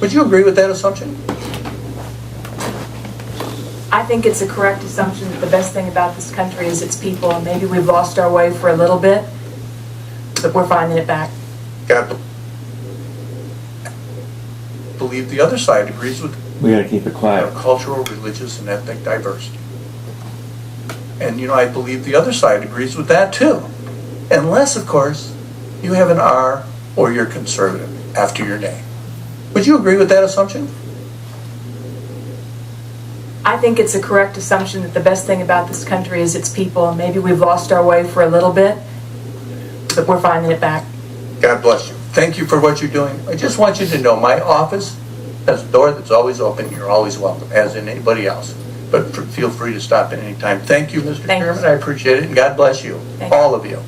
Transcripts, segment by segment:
Would you agree with that assumption? I think it's a correct assumption that the best thing about this country is its people, and maybe we've lost our way for a little bit, but we're finding it back. God, believe the other side agrees with We gotta keep it quiet. cultural, religious, and ethnic diversity. And I believe the other side agrees with that too. Unless, of course, you have an R or you're conservative after your name. Would you agree with that assumption? I think it's a correct assumption that the best thing about this country is its people, and maybe we've lost our way for a little bit, but we're finding it back. God bless you. Thank you for what you're doing. I just want you to know my office has a door that's always open. You're always welcome, as in anybody else. But feel free to stop at any time. Thank you, Mr. Chairman. I appreciate it, and God bless you, all of you.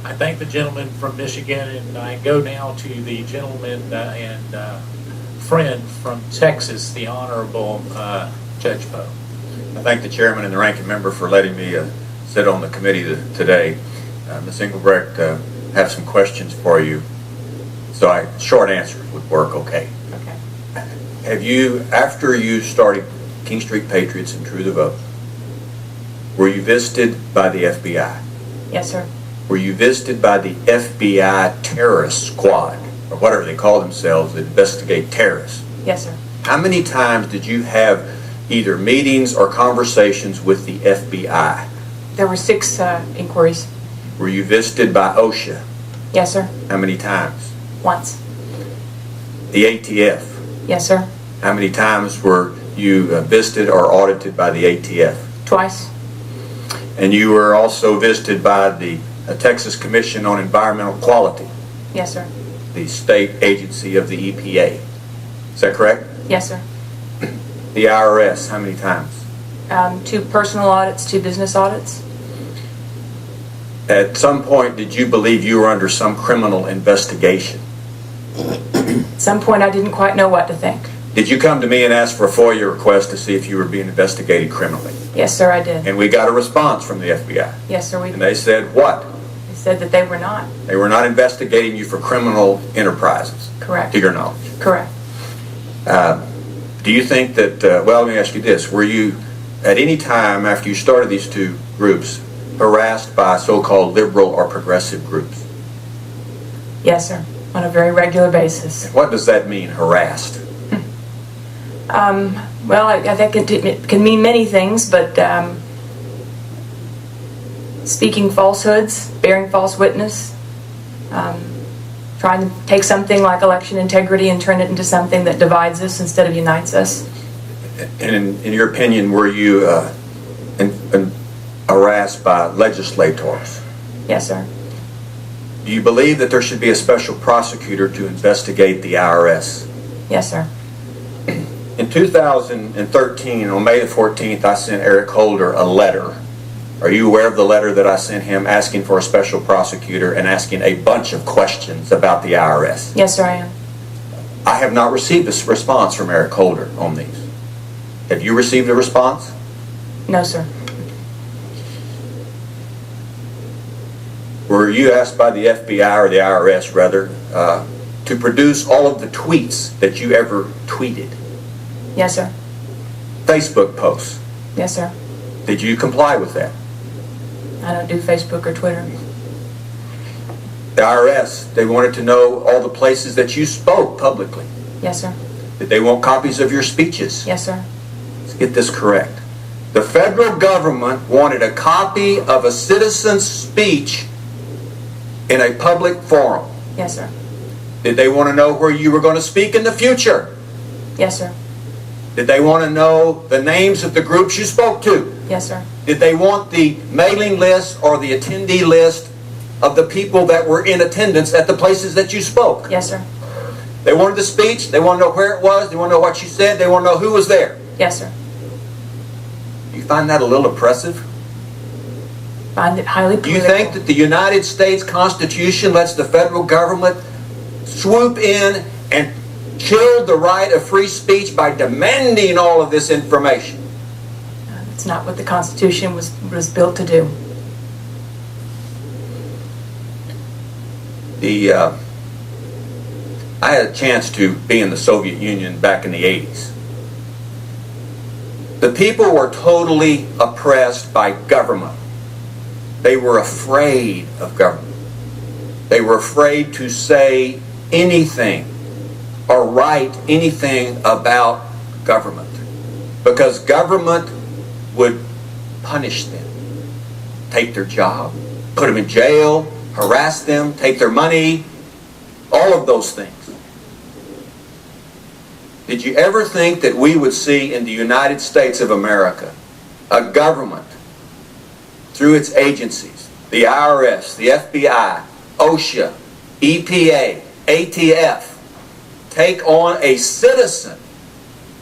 I thank the gentleman from Michigan, and I go now to the gentleman and friend from Texas, the Honorable Judge Poe. I thank the chairman and the ranking member for letting me sit on the committee today. Ms. Engelbrecht, have some questions for you. So short answers would work okay. Okay. Have you, after you started King Street Patriots and True the Vote, were you visited by the FBI? Yes, sir. Were you visited by the FBI terrorist squad, or whatever they call themselves, that investigate terrorists? Yes, sir. How many times did you have either meetings or conversations with the FBI? There were 6 inquiries. Were you visited by OSHA? Yes, sir. How many times? Once. The ATF? Yes, sir. How many times were you visited or audited by the ATF? Twice. And you were also visited by the Texas Commission on Environmental Quality? Yes, sir. The state agency of the EPA. Is that correct? Yes, sir. The IRS, how many times? 2 personal audits, 2 business audits. At some point, did you believe you were under some criminal investigation? At some point, I didn't quite know what to think. Did you come to me and ask for a FOIA request to see if you were being investigated criminally? Yes, sir, I did. And we got a response from the FBI. Yes, sir, we And did. they said what? They said that they were not. They were not investigating you for criminal enterprises, Correct. to your knowledge. Correct. Do you think that, well, let me ask you this. Were you, at any time after you started these 2 groups, harassed by so-called liberal or progressive groups? Yes, sir. On a very regular basis. What does that mean, harassed? Well, I think it can mean many things, but speaking falsehoods, bearing false witness, trying to take something like election integrity and turn it into something that divides us instead of unites us. And in your opinion, were you harassed by legislators? Yes, sir. Do you believe that there should be a special prosecutor to investigate the IRS? Yes, sir. In 2013, on May the 14th, I sent Eric Holder a letter. Are you aware of the letter that I sent him asking for a special prosecutor and asking a bunch of questions about the IRS? Yes, sir, I am. I have not received a response from Eric Holder on these. Have you received a response? No, sir. Were you asked by the FBI, or the IRS rather, to produce all of the tweets that you ever tweeted? Yes, sir. Facebook posts. Yes, sir. Did you comply with that? I don't do Facebook or Twitter. The IRS, they wanted to know all the places that you spoke publicly. Yes, sir. Did they want copies of your speeches? Yes, sir. Let's get this correct. The federal government wanted a copy of a citizen's speech in a public forum. Yes, sir. Did they want to know where you were going to speak in the future? Yes, sir. Did they want to know the names of the groups you spoke to? Yes, sir. Did they want the mailing list or the attendee list of the people that were in attendance at the places that you spoke? Yes, sir. They wanted the speech. They want to know where it was. They want to know what you said. They want to know who was there. Yes, sir. Do you find that a little oppressive? Find it highly Do political. you think that the United States Constitution lets the federal government swoop in and kill the right of free speech by demanding all of this information? It's not what the Constitution was built to do. I had a chance to be in the Soviet Union back in the 80s. The people were totally oppressed by government. They were afraid of government. They were afraid to say anything or write anything about government, because government would punish them, take their job, put them in jail, harass them, take their money, all of those things. Did you ever think that we would see in the United States of America a government through its agencies, the IRS, the FBI, OSHA, EPA, ATF, take on a citizen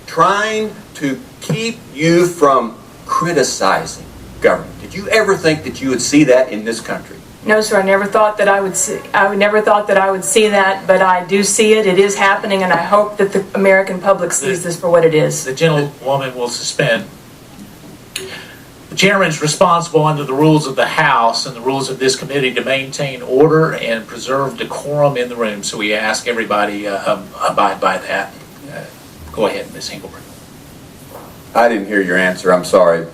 trying to keep you from criticizing government? Did you ever think that you would see that in this country? No, sir. I never thought that I would see. I never thought that I would see that, but I do see it. It is happening, and I hope that the American public sees this for what it is. The gentlewoman will suspend. The chairman is responsible under the rules of the House and the rules of this committee to maintain order and preserve decorum in the room. So we ask everybody abide by that. Go ahead, Ms. Engelbert. I didn't hear your answer. I'm sorry.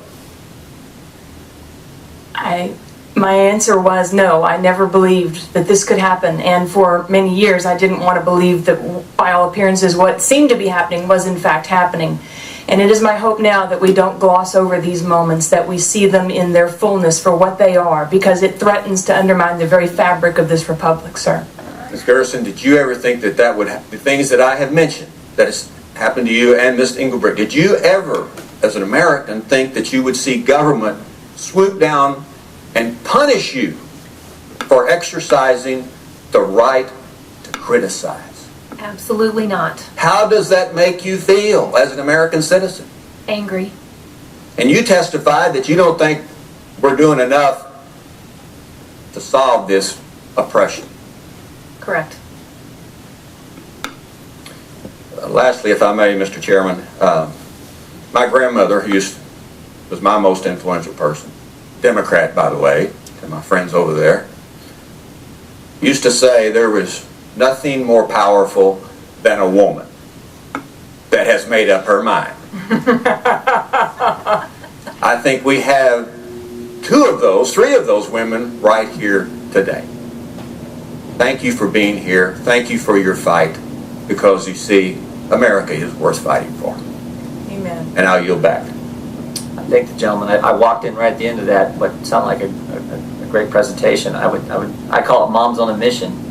My answer was no. I never believed that this could happen, and for many years I didn't want to believe that, by all appearances, what seemed to be happening was in fact happening. And it is my hope now that we don't gloss over these moments, that we see them in their fullness for what they are, because it threatens to undermine the very fabric of this republic, sir. Ms. Garrison, did you ever think that the things that I have mentioned, that has happened to you and Ms. Engelbert, did you ever, as an American, think that you would see government swoop down and punish you for exercising the right to criticize? Absolutely not. How does that make you feel as an American citizen? Angry. And you testified that you don't think we're doing enough to solve this oppression. Correct. Lastly, if I may, Mr. Chairman, my grandmother, who was my most influential person, Democrat, by the way, to my friends over there, used to say there was nothing more powerful than a woman that has made up her mind. I think we have three of those women right here today. Thank you for being here. Thank you for your fight, because you see, America is worth fighting for. Amen. And I'll yield back. I thank the gentleman. I walked in right at the end of that, what sounded like a great presentation. I call it Moms on a Mission.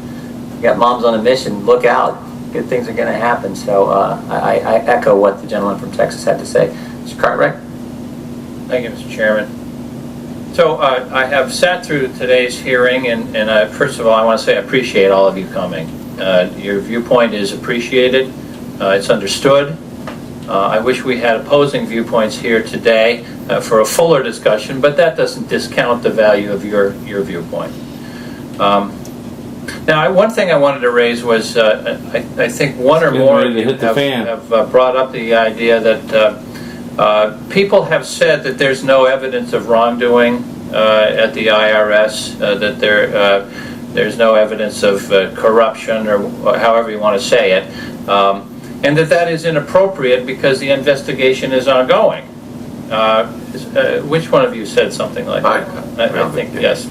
You got moms on a mission, look out, good things are going to happen. So I echo what the gentleman from Texas had to say. Mr. Cartwright? Thank you, Mr. Chairman. So I have sat through today's hearing, and first of all, I want to say I appreciate all of you coming. Your viewpoint is appreciated. It's understood. I wish we had opposing viewpoints here today for a fuller discussion, but that doesn't discount the value of your viewpoint. Now, one thing I wanted to raise was, I think one or more of you have brought up the idea that people have said that there's no evidence of wrongdoing at the IRS, that there's no evidence of corruption, or however you want to say it, and that is inappropriate because the investigation is ongoing. Which one of you said something like that? I think, yes.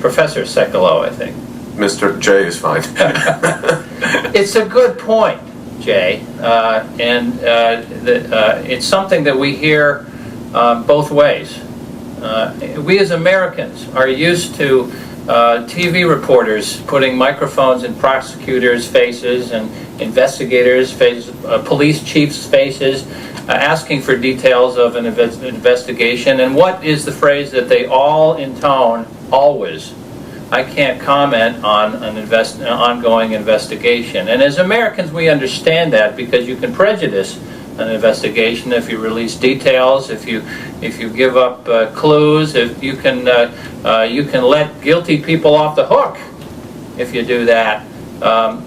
Professor Sekulow, I think. Mr. J is fine. It's a good point, Jay, and it's something that we hear both ways. We as Americans are used to TV reporters putting microphones in prosecutors' faces and investigators' faces, police chiefs' faces, asking for details of an investigation. And what is the phrase that they all intone? Always. I can't comment on an ongoing investigation. And as Americans, we understand that, because you can prejudice an investigation if you release details, if you give up clues, if you can let guilty people off the hook if you do that.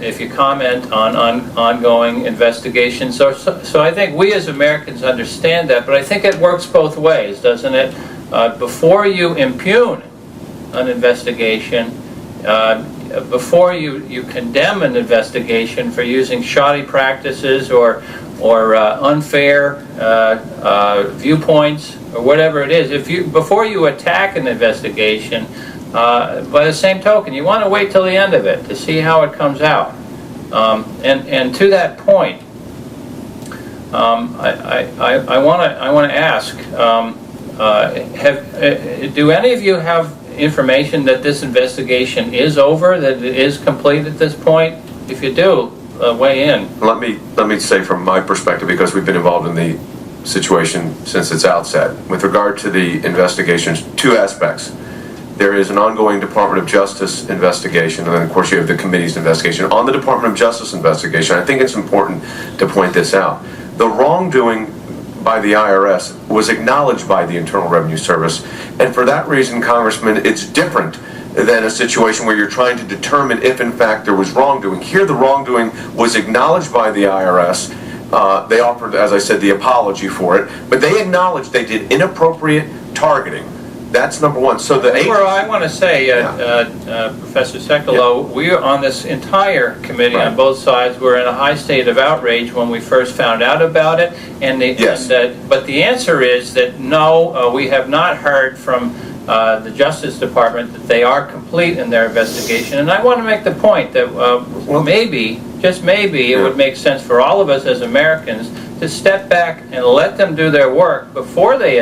If you comment on ongoing investigations. So I think we as Americans understand that, but I think it works both ways, doesn't it? Before you impugn an investigation, before you condemn an investigation for using shoddy practices or unfair viewpoints or whatever it is, before you attack an investigation, by the same token, you want to wait till the end of it to see how it comes out. And to that point, I want to ask: do any of you have information that this investigation is over, that it is complete at this point? If you do, weigh in. Let me say from my perspective, because we've been involved in the situation since its outset. With regard to the investigations, two aspects. There is an ongoing Department of Justice investigation, and then of course you have the committee's investigation. On the Department of Justice investigation, I think it's important to point this out. The wrongdoing by the IRS was acknowledged by the Internal Revenue Service, and for that reason, Congressman, it's different than a situation where you're trying to determine if in fact there was wrongdoing. Here the wrongdoing was acknowledged by the IRS. They offered, as I said, the apology for it, but they acknowledged they did inappropriate targeting. That's number one. So the agency, I want to say, Professor Sekulow, we are on this entire committee on both sides. We're in a high state of outrage when we first found out about it, but the answer is that no, we have not heard from the Justice Department that they are complete in their investigation. And I want to make the point that maybe, just maybe, it would make sense for all of us as Americans to step back and let them do their work before we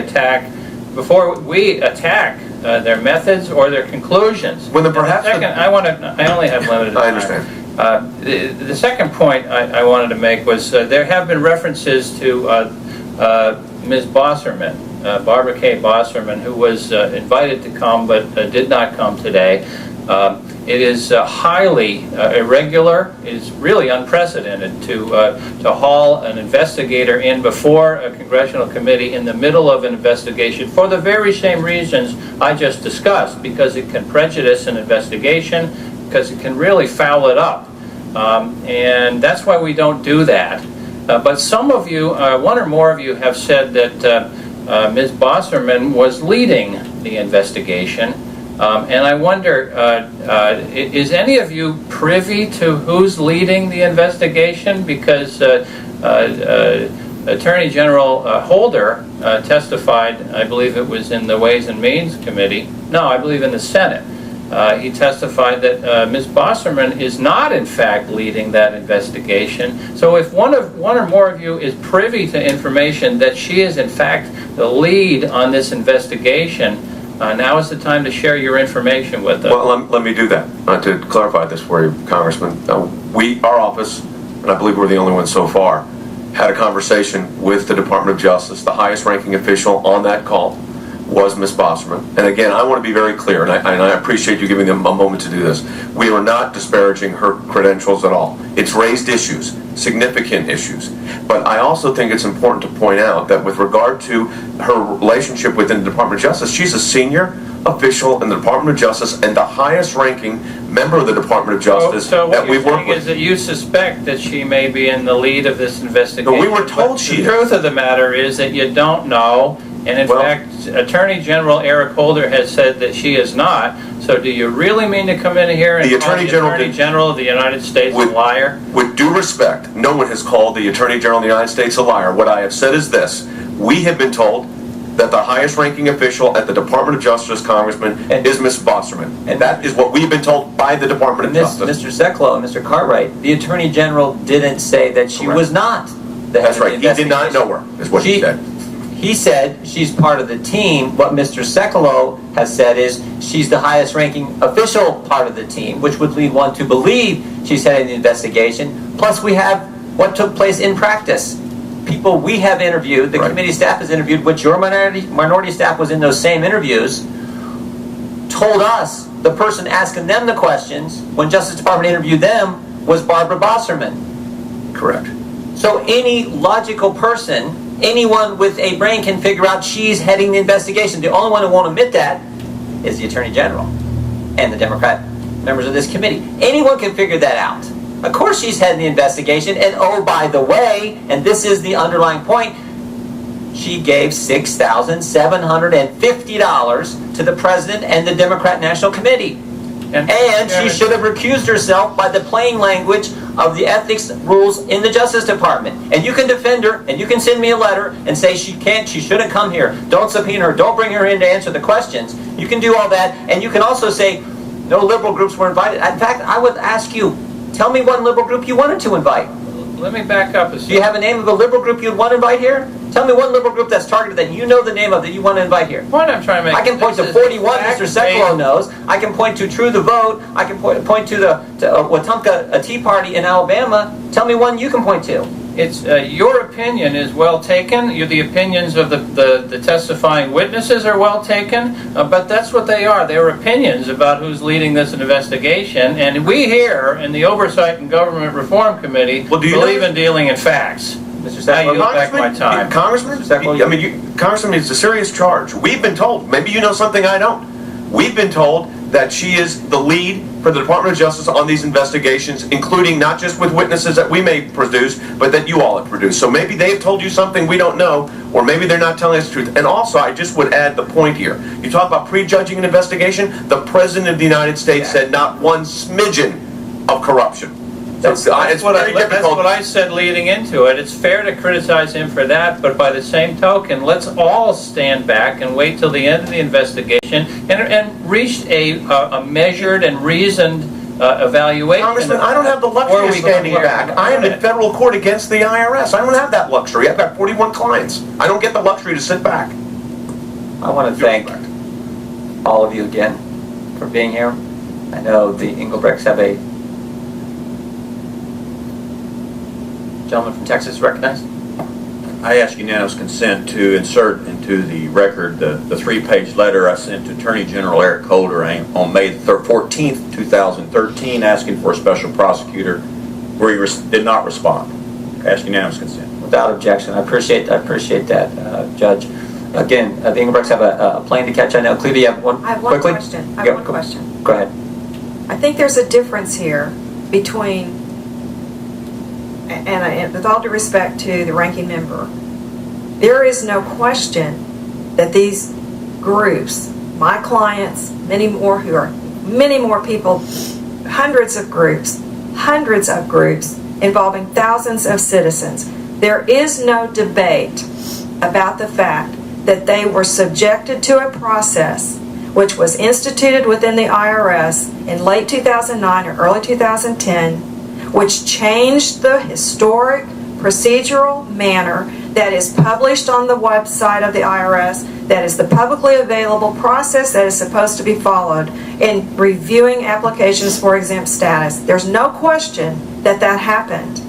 attack their methods or their conclusions. When perhaps I only have limited time. I understand. The second point I wanted to make was there have been references to Ms. Bosserman, Barbara K. Bosserman, who was invited to come but did not come today. It is highly irregular. It is really unprecedented to haul an investigator in before a congressional committee in the middle of an investigation for the very same reasons I just discussed, because it can prejudice an investigation, because it can really foul it up. And that's why we don't do that. But some of you, one or more of you, have said that Ms. Bosserman was leading the investigation. And I wonder, is any of you privy to who's leading the investigation? Because Attorney General Holder testified, I believe it was in the Ways and Means Committee, no, I believe in the Senate. He testified that Ms. Bosserman is not, in fact, leading that investigation. So if one or more of you is privy to information that she is, in fact, the lead on this investigation, now is the time to share your information with us. Well, let me do that. To clarify this for you, Congressman, our office, and I believe we're the only ones so far, had a conversation with the Department of Justice. The highest ranking official on that call was Ms. Bosserman. And again, I want to be very clear, and I appreciate you giving them a moment to do this. We are not disparaging her credentials at all. It's raised issues, significant issues. But I also think it's important to point out that with regard to her relationship within the Department of Justice, she's a senior official in the Department of Justice and the highest ranking member of the Department of Justice that we work with. So what you're saying is that you suspect that she may be in the lead of this investigation. No, we were told she is. The truth of the matter is that you don't know. And in fact, Attorney General Eric Holder has said that she is not. So do you really mean to come in here and call the Attorney General of the United States a liar? With due respect, no one has called the Attorney General of the United States a liar. What I have said is this. We have been told that the highest ranking official at the Department of Justice, Congressman, is Ms. Bosserman. And that is what we've been told by the Department of Justice. Mr. Sekulow and Mr. Cartwright, the Attorney General didn't say that she was not the head of the investigation. He did not know her, is what he said. He said she's part of the team. What Mr. Sekulow has said is she's the highest ranking official part of the team, which would lead one to believe she's heading the investigation. Plus we have what took place in practice. People we have interviewed, the committee staff has interviewed, which your minority staff was in those same interviews, told us the person asking them the questions when Justice Department interviewed them was Barbara Bosserman. Correct. So any logical person, anyone with a brain can figure out she's heading the investigation. The only one who won't admit that is the Attorney General and the Democrat members of this committee. Anyone can figure that out. Of course she's heading the investigation, and oh, by the way, and this is the underlying point, she gave $6,750 to the President and the Democrat National Committee. And she should have recused herself by the plain language of the ethics rules in the Justice Department. And you can defend her, and you can send me a letter and say she shouldn't come here. Don't subpoena her, don't bring her in to answer the questions. You can do all that, and you can also say no liberal groups were invited. In fact, I would ask you, tell me one liberal group you wanted to invite. Let me back up a second. Do you have a name of a liberal group you'd want to invite here? Tell me one liberal group that's targeted that you know the name of that you want to invite here. The point I'm trying to make. I can point to 41 Mr. Sekulow knows. I can point to True the Vote. I can point to the Wetumpka Tea Party in Alabama. Tell me one you can point to. It's your opinion is well taken. The opinions of the testifying witnesses are well taken, but that's what they are. They're opinions about who's leading this investigation. And we here in the Oversight and Government Reform Committee believe in dealing in facts. Mr. I Sekulow, yield back my time. Congressman, I mean, Congressman, it's a serious charge. We've been told, maybe you know something I don't. We've been told that she is the lead for the Department of Justice on these investigations, including not just with witnesses that we may produce, but that you all have produced. So maybe they've told you something we don't know, or maybe they're not telling us the truth. And also, I just would add the point here. You talk about prejudging an investigation. The President of the United States said not one smidgen of corruption. That's what I said leading into it. It's fair to criticize him for that, but by the same token, let's all stand back and wait till the end of the investigation and reach a measured and reasoned evaluation. Congressman, I don't have the luxury of standing back. I am in federal court against the IRS. I don't have that luxury. I've got 41 clients. I don't get the luxury to sit back. I want to thank all of you again for being here. I know the Engelbrechts have a gentleman from Texas recognized. I ask unanimous consent to insert into the record the 3-page letter I sent to Attorney General Eric Holder on May 14th, 2013, asking for a special prosecutor, where he did not respond. I ask unanimous consent. Without objection. I appreciate that, Judge. Again, the Engelbrechts have a plane to catch. I know. Clevie, you have one? I have one quickly? question. I have one question. Go ahead. I think there's a difference here between, and with all due respect to the ranking member, there is no question that these groups, my clients, many more people, hundreds of groups involving thousands of citizens. There is no debate about the fact that they were subjected to a process which was instituted within the IRS in late 2009 or early 2010, which changed the historic procedural manner that is published on the website of the IRS, that is the publicly available process that is supposed to be followed in reviewing applications for exempt status. There's no question that that happened.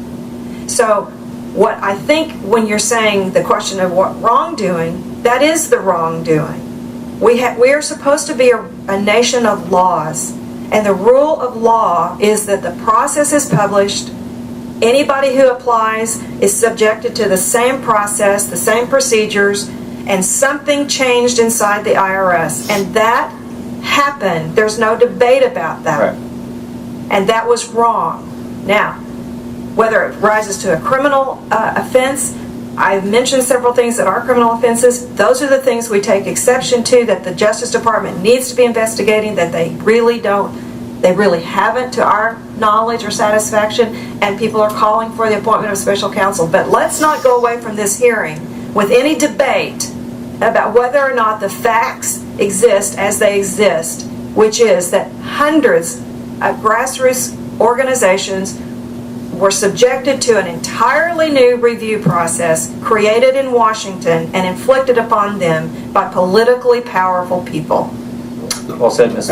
So what I think when you're saying the question of what wrongdoing, that is the wrongdoing. We are supposed to be a nation of laws, and the rule of law is that the process is published. Anybody who applies is subjected to the same process, the same procedures, and something changed inside the IRS. And that happened. There's no debate about that. Right. And that was wrong. Now, whether it rises to a criminal offense, I've mentioned several things that are criminal offenses. Those are the things we take exception to, that the Justice Department needs to be investigating, that they really haven't to our knowledge or satisfaction, and people are calling for the appointment of special counsel. But let's not go away from this hearing with any debate about whether or not the facts exist as they exist, which is that hundreds of grassroots organizations were subjected to an entirely new review process created in Washington and inflicted upon them by politically powerful people. Well said, Ms.